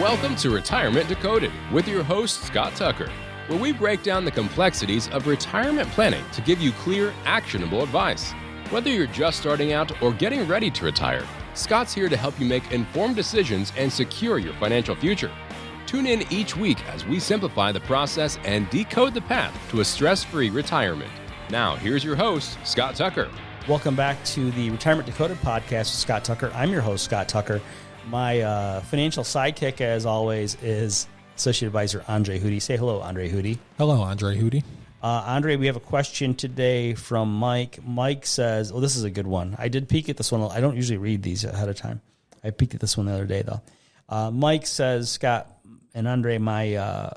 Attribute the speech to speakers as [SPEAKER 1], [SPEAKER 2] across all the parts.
[SPEAKER 1] Welcome to Retirement Decoded with your host, Scott Tucker, where we break down the complexities of retirement planning to give you clear, actionable advice. Whether you're just starting out or getting ready to retire, Scott's here to help you make informed decisions and secure your financial future. Tune in each week as we simplify the process and decode the path to a stress-free retirement. Now, here's your host, Scott Tucker.
[SPEAKER 2] Welcome back to the Retirement Decoded podcast with Scott Tucker. I'm your host, Scott Tucker. My financial sidekick, as always, is Associate Advisor Andre Hootie. Say hello, Andre Hootie.
[SPEAKER 3] Hello, Andre Hootie.
[SPEAKER 2] Andre, we have a question today from Mike. Mike says, oh, this is a good one. I did peek at this one. I don't usually read these ahead of time. I peeked at this one the other day, though. Mike says, Scott and Andre, my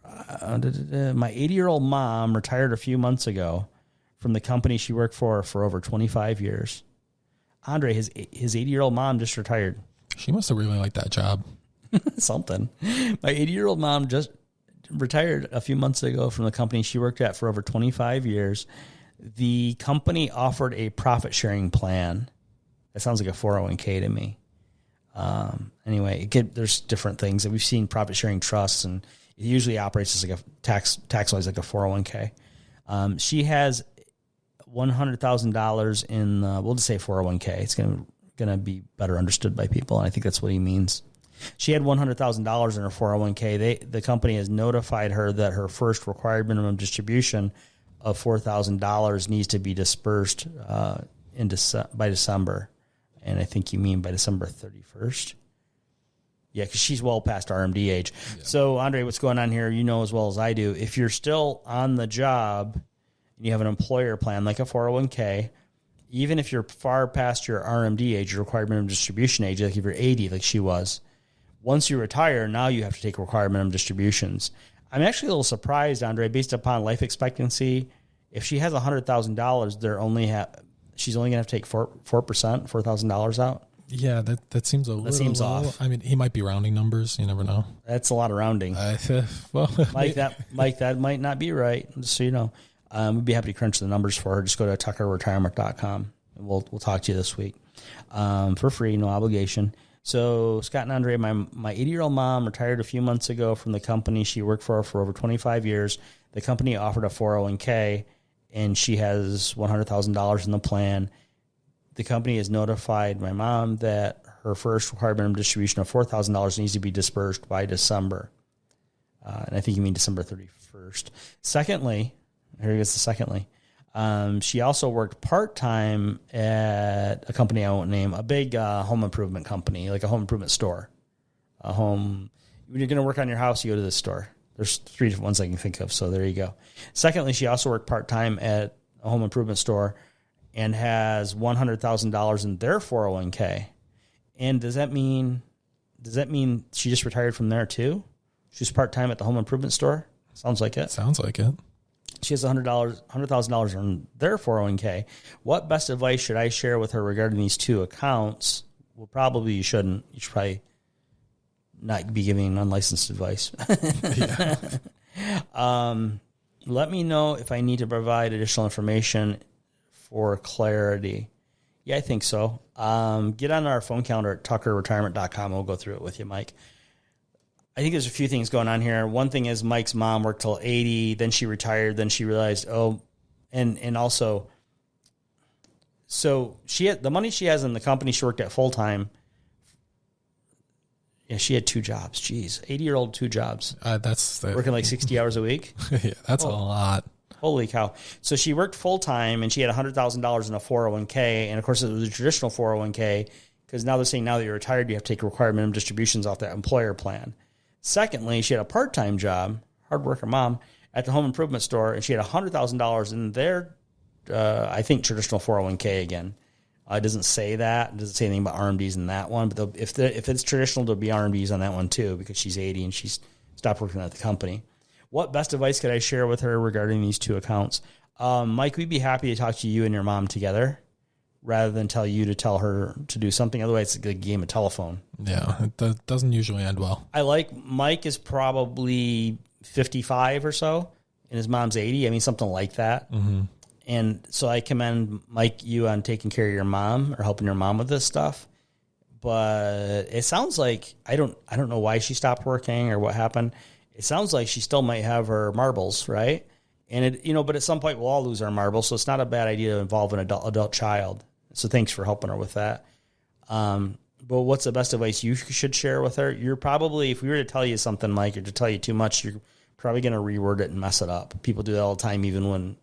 [SPEAKER 2] 80-year-old mom retired a few months ago from the company she worked for over 25 years. Andre, his 80-year-old mom just retired.
[SPEAKER 3] She must have really liked that job.
[SPEAKER 2] Something. My 80-year-old mom just retired a few months ago from the company she worked at for over 25 years. The company offered a profit-sharing plan. That sounds like a 401k to me. Anyway, there's different things that we've seen profit-sharing trusts, and it usually operates as like a tax-wise like a 401k. She has $100,000 in, we'll just say 401k. It's going to be better understood by people, and I think that's what he means. She had $100,000 in her 401k. The company has notified her that her first required minimum distribution of $4,000 needs to be dispersed by December. And I think you mean by December 31st. Yeah, because she's well past RMD age. Yeah. So, Andre, what's going on here, you know as well as I do. If you're still on the job and you have an employer plan like a 401k, even if you're far past your RMD age, your required minimum distribution age, like if you're 80 like she was, once you retire, now you have to take required minimum distributions. I'm actually a little surprised, Andre, based upon life expectancy. If she has $100,000, she's only going to have to take 4%, $4,000 out.
[SPEAKER 3] Yeah, that seems
[SPEAKER 2] seems
[SPEAKER 3] low.
[SPEAKER 2] off.
[SPEAKER 3] I mean, he might be rounding numbers. You never know.
[SPEAKER 2] That's a lot of rounding. Mike, that might not be right. Just so you know, we'd be happy to crunch the numbers for her. Just go to tuckerretirement.com, and we'll talk to you this week for free, no obligation. So Scott and Andre, my 80-year-old mom retired a few months ago from the company she worked for over 25 years. The company offered a 401k, and she has $100,000 in the plan. The company has notified my mom that her first required minimum distribution of $4,000 needs to be dispersed by December. And I think you mean December 31st. Secondly, she also worked part-time at a company I won't name, a big home improvement company, like a home improvement store. When you're going to work on your house, you go to this store. There's 3 different ones I can think of, so there you go. Secondly, she also worked part-time at a home improvement store and has $100,000 in their 401k. And does that mean she just retired from there too? She's part-time at the home improvement store? Sounds like it.
[SPEAKER 3] Sounds like it.
[SPEAKER 2] She has $100,000 in their 401k. What best advice should I share with her regarding these two accounts? Well, probably you shouldn't. You should probably not be giving unlicensed advice. Let me know if I need to provide additional information for clarity. Yeah, I think so. Get on our phone calendar at tuckerretirement.com. We'll go through it with you, Mike. I think there's a few things going on here. One thing is Mike's mom worked till 80, then she retired, then she realized, and also, so she had the money she has in the company she worked at full time. Yeah, she had 2 jobs. Jeez, 80-year-old 2 jobs. Working like 60 hours a week.
[SPEAKER 3] Yeah, that's a lot.
[SPEAKER 2] Holy cow. So she worked full time and she had $100,000 in a 401k. And of course it was a traditional 401k because now they're saying now that you're retired, you have to take required minimum distributions off that employer plan. Secondly, she had a part-time job, hard worker mom, at the home improvement store, and she had $100,000 in their, I think, traditional 401k again. It doesn't say that. It doesn't say anything about RMDs in that one. But if it's traditional, there'll be RMDs on that one too because she's 80 and she's stopped working at the company. What best advice could I share with her regarding these 2 accounts? Mike, we'd be happy to talk to you and your mom together rather than tell you to tell her to do something. Otherwise, it's like a game of telephone.
[SPEAKER 3] Yeah, it doesn't usually end well.
[SPEAKER 2] Mike is probably 55 or so, and his mom's 80. I mean, something like that.
[SPEAKER 3] Mm-hmm.
[SPEAKER 2] And so I commend, Mike, you on taking care of your mom or helping your mom with this stuff. but it sounds like I don't know why she stopped working or what happened. It sounds like she still might have her marbles, right? And but at some point we'll all lose our marbles, so it's not a bad idea to involve an adult child. So thanks for helping her with that. But what's the best advice you should share with her? You're probably, if we were to tell you something, Mike, or to tell you too much, you're probably going to reword it and mess it up. People do that all the time, even when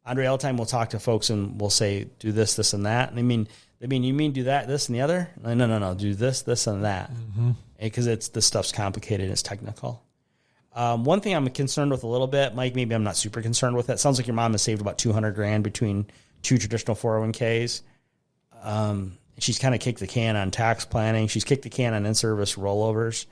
[SPEAKER 2] Andre all the time will talk to folks and we'll say, do this, this, and that. And you mean do that, this, and the other? No. Do this, this, and that. Because this stuff's complicated and it's technical. One thing I'm concerned with a little bit, Mike, maybe I'm not super concerned with it. Sounds like your mom has saved about $200,000 between 2 traditional 401ks. She's kind of kicked the can on tax planning. She's kicked the can on in-service rollovers.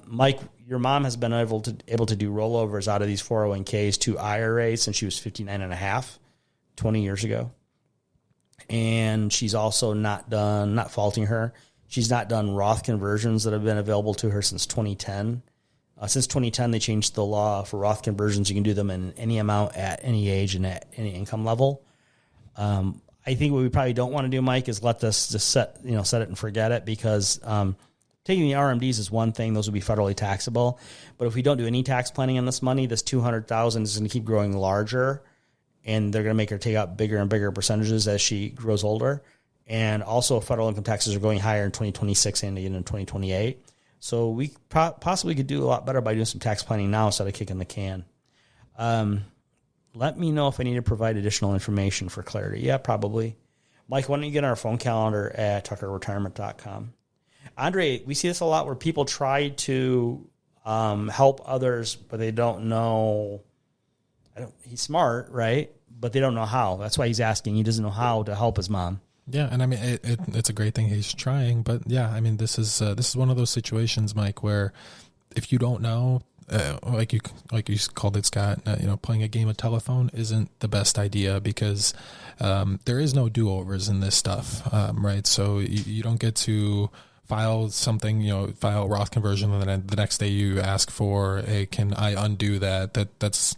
[SPEAKER 2] Mike, your mom has been able to do rollovers out of these 401ks to IRAs since she was 59 and a half, 20 years ago. And she's also not faulting her, she's not done Roth conversions that have been available to her since 2010. Since 2010, they changed the law for Roth conversions. You can do them in any amount at any age and at any income level. I think what we probably don't want to do, Mike, is let this just set it and forget it, because taking the RMDs is one thing; those would be federally taxable. But if we don't do any tax planning on this money, this $200,000 is going to keep growing larger, and they're going to make her take out bigger and bigger percentages as she grows older. And also, federal income taxes are going higher in 2026 and again in 2028. So we possibly could do a lot better by doing some tax planning now instead of kicking the can. Let me know if I need to provide additional information for clarity. Yeah, probably. Mike, why don't you get on our phone calendar at tuckerretirement.com. Andre, we see this a lot where people try to help others, but they don't know. He's smart, right? But they don't know how. That's why he's asking. He doesn't know how to help his mom.
[SPEAKER 3] Yeah, and I mean it's a great thing he's trying, but yeah, I mean this is one of those situations, Mike, where if you don't know, like you called it, Scott, playing a game of telephone isn't the best idea, because there is no do-overs in this stuff, right? So you don't get to file something, file a Roth conversion, and then the next day you ask for can I undo that? That's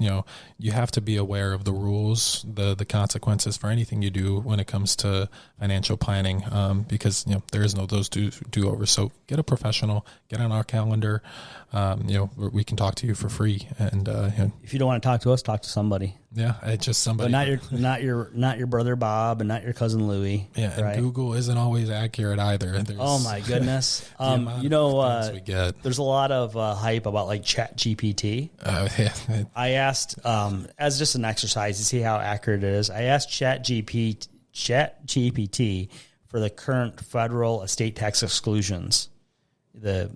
[SPEAKER 3] you have to be aware of the rules, the consequences for anything you do when it comes to financial planning, because there is no those do-overs. So get a professional, get on our calendar. We can talk to you for free, and
[SPEAKER 2] if you don't want to talk to us, talk to somebody.
[SPEAKER 3] Yeah, it's just somebody.
[SPEAKER 2] But not your brother Bob, and not your cousin Louie.
[SPEAKER 3] Yeah,
[SPEAKER 2] right?
[SPEAKER 3] And Google isn't always accurate either.
[SPEAKER 2] Oh my goodness!
[SPEAKER 3] we get.
[SPEAKER 2] There's a lot of hype about like ChatGPT.
[SPEAKER 3] Yeah.
[SPEAKER 2] I asked, as just an exercise to see how accurate it is, I asked ChatGPT for the current federal estate tax exclusions, the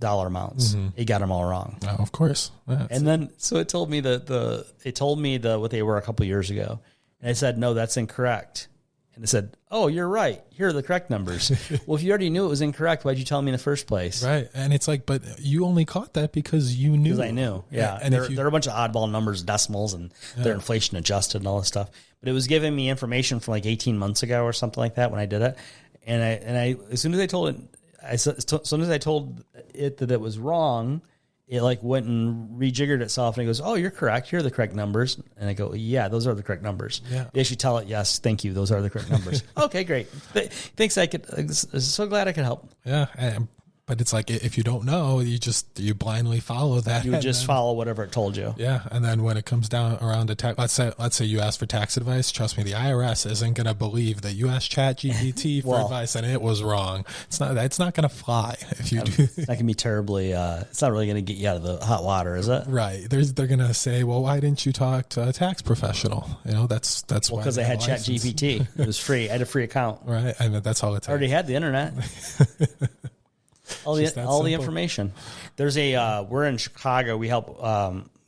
[SPEAKER 2] dollar amounts. It got them all wrong.
[SPEAKER 3] Oh, of course. Yeah,
[SPEAKER 2] and then so it told me what they were a couple years ago, and I said, no, that's incorrect. And it said, oh, you're right. Here are the correct numbers. Well, if you already knew it was incorrect, why'd you tell me in the first place?
[SPEAKER 3] Right. And it's like, but you only caught that because you knew.
[SPEAKER 2] Because I knew. Yeah. And there are a bunch of oddball numbers, decimals, and they're inflation adjusted and all this stuff. But it was giving me information from like 18 months ago or something like that when I did it. And I as soon as I told it that it was wrong, it like went and rejiggered itself, and it goes, oh, you're correct. Here are the correct numbers. And I go, yeah, those are the correct numbers. Yeah. They should tell it, yes, thank you. Those are the correct numbers. Okay, great. Thanks. I'm so glad I could help.
[SPEAKER 3] Yeah. But it's like, if you don't know, you blindly follow that.
[SPEAKER 2] You would just follow whatever it told you.
[SPEAKER 3] Yeah. And then when it comes down around to tax, let's say you ask for tax advice, trust me, the IRS isn't going to believe that you asked ChatGPT for advice and it was wrong. It's not going to fly if you do.
[SPEAKER 2] It's not going to be terribly, it's not really going to get you out of the hot water, is it?
[SPEAKER 3] Right. They're going to say, well, why didn't you talk to a tax professional? That's why.
[SPEAKER 2] Because I had ChatGPT. It was free. I had a free account.
[SPEAKER 3] Right. And that's all it takes.
[SPEAKER 2] I already had the internet. All the information. There's we're in Chicago. We help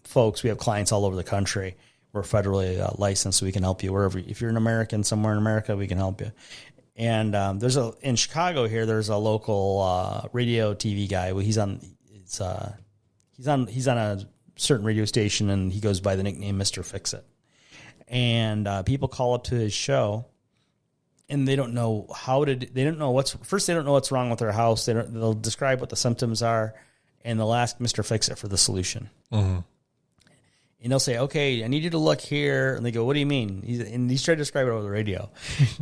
[SPEAKER 2] folks. We have clients all over the country. We're federally licensed, so we can help you wherever. If you're an American somewhere in America, we can help you. And in Chicago here, there's a local radio TV guy. Well, he's on a certain radio station, and he goes by the nickname Mr. Fix-It. And people call up to his show. And they don't know what's wrong with their house. They'll describe what the symptoms are, and they'll ask Mr. Fix-It for the solution. Mm-hmm. And he'll say, okay, I need you to look here. And they go, what do you mean? He's trying to describe it over the radio.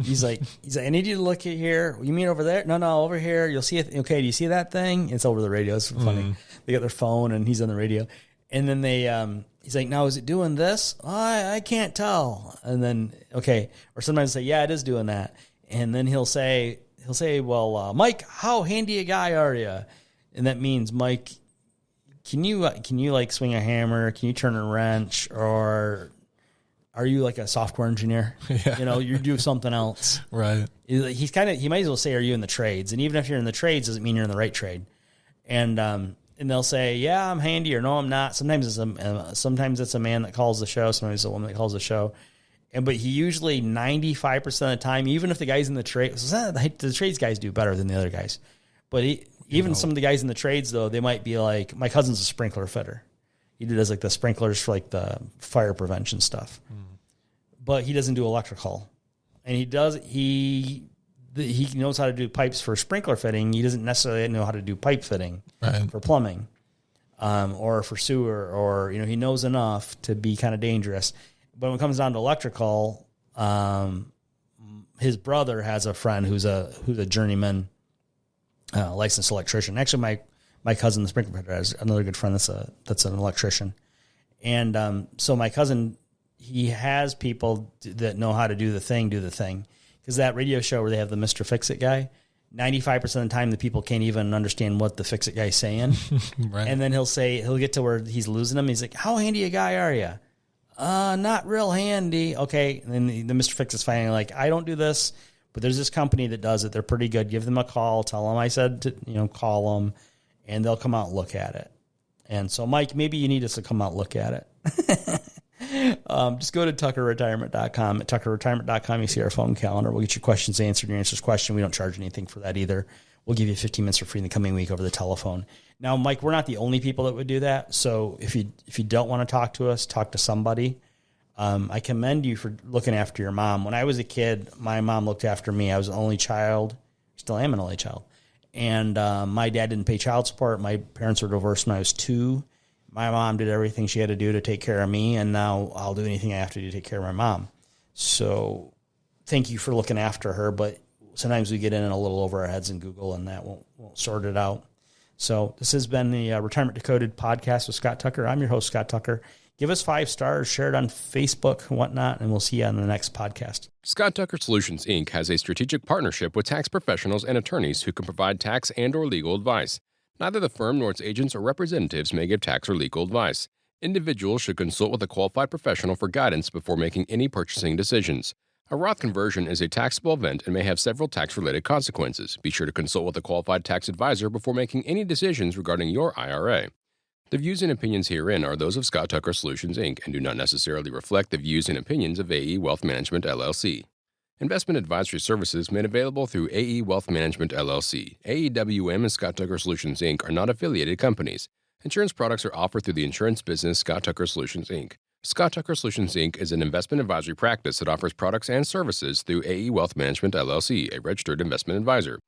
[SPEAKER 2] He's like, I need you to look at here. You mean over there? No, over here. You'll see it. Okay, do you see that thing? It's over the radio. It's funny. They got their phone and he's on the radio. And then he's like, now is it doing this? Oh, I can't tell. And then, okay. Or sometimes say, yeah, it is doing that. And then he'll say, well, Mike, how handy a guy are you? And that means, Mike, can you like swing a hammer? Can you turn a wrench? Or are you like a software engineer? Yeah. You do something else.
[SPEAKER 3] Right.
[SPEAKER 2] He might as well say, are you in the trades? And even if you're in the trades, doesn't mean you're in the right trade. And they'll say, yeah, I'm handy, or no, I'm not. Sometimes it's a man that calls the show. Sometimes it's a woman that calls the show. But he usually 95% of the time, even if the guys in the trades, the trades guys do better than the other guys. But some of the guys in the trades, though, they might be like, my cousin's a sprinkler fitter. He does like the sprinklers for like the fire prevention stuff. But he doesn't do electrical. And he knows how to do pipes for sprinkler fitting. He doesn't necessarily know how to do pipe fitting for plumbing or for sewer, or he knows enough to be kind of dangerous. But when it comes down to electrical, his brother has a friend who's a journeyman licensed electrician. Actually, my cousin, the sprinkler fitter, has another good friend that's an electrician. And so my cousin, he has people that know how to do the thing. Because that radio show where they have the Mr. Fix-It guy, 95% of the time the people can't even understand what the Fix-It guy's saying. Right. And then he'll get to where he's losing them. He's like, how handy a guy are you? Not real handy. Okay. And then the Mr. Fix is finally like, I don't do this, but there's this company that does it. They're pretty good. Give them a call. Tell them I said to, call them, and they'll come out and look at it. And so, Mike, maybe you need us to come out and look at it. Just go to tuckerretirement.com. At tuckerretirement.com, you see our phone calendar. We'll get your questions answered. Your answers question. We don't charge anything for that either. We'll give you 15 minutes for free in the coming week over the telephone. Now, Mike, we're not the only people that would do that. So if you don't want to talk to us, talk to somebody. I commend you for looking after your mom. When I was a kid, my mom looked after me. I was an only child. Still am an only child. And my dad didn't pay child support. My parents were divorced when I was 2. My mom did everything she had to do to take care of me, and now I'll do anything I have to do to take care of my mom. So thank you for looking after her, but sometimes we get in a little over our heads in Google, and that won't sort it out. So this has been the Retirement Decoded podcast with Scott Tucker. I'm your host, Scott Tucker. Give us 5 stars, share it on Facebook and whatnot, and we'll see you on the next podcast.
[SPEAKER 1] Scott Tucker Solutions, Inc. has a strategic partnership with tax professionals and attorneys who can provide tax and or legal advice. Neither the firm nor its agents or representatives may give tax or legal advice. Individuals should consult with a qualified professional for guidance before making any purchasing decisions. A Roth conversion is a taxable event and may have several tax-related consequences. Be sure to consult with a qualified tax advisor before making any decisions regarding your IRA. The views and opinions herein are those of Scott Tucker Solutions, Inc. and do not necessarily reflect the views and opinions of AE Wealth Management, LLC. Investment advisory services made available through AE Wealth Management, LLC. AEWM and Scott Tucker Solutions, Inc. are not affiliated companies. Insurance products are offered through the insurance business Scott Tucker Solutions, Inc. Scott Tucker Solutions, Inc. is an investment advisory practice that offers products and services through AE Wealth Management, LLC, a registered investment advisor.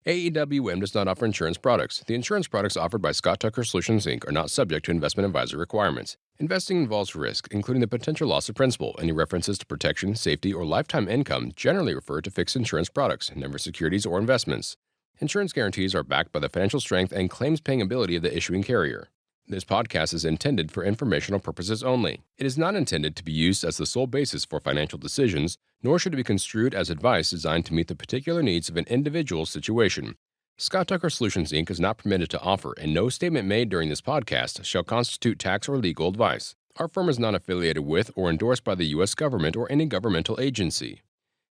[SPEAKER 1] AEWM does not offer insurance products. The insurance products offered by Scott Tucker Solutions, Inc. are not subject to investment advisor requirements. Investing involves risk, including the potential loss of principal. Any references to protection, safety, or lifetime income generally refer to fixed insurance products, never securities or investments. Insurance guarantees are backed by the financial strength and claims-paying ability of the issuing carrier. This podcast is intended for informational purposes only. It is not intended to be used as the sole basis for financial decisions, nor should it be construed as advice designed to meet the particular needs of an individual's situation. Scott Tucker Solutions, Inc. is not permitted to offer, and no statement made during this podcast shall constitute tax or legal advice. Our firm is not affiliated with or endorsed by the U.S. government or any governmental agency.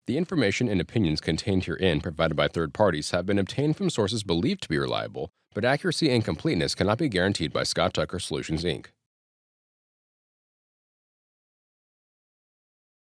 [SPEAKER 1] The information and opinions contained herein provided by third parties have been obtained from sources believed to be reliable, but accuracy and completeness cannot be guaranteed by Scott Tucker Solutions, Inc.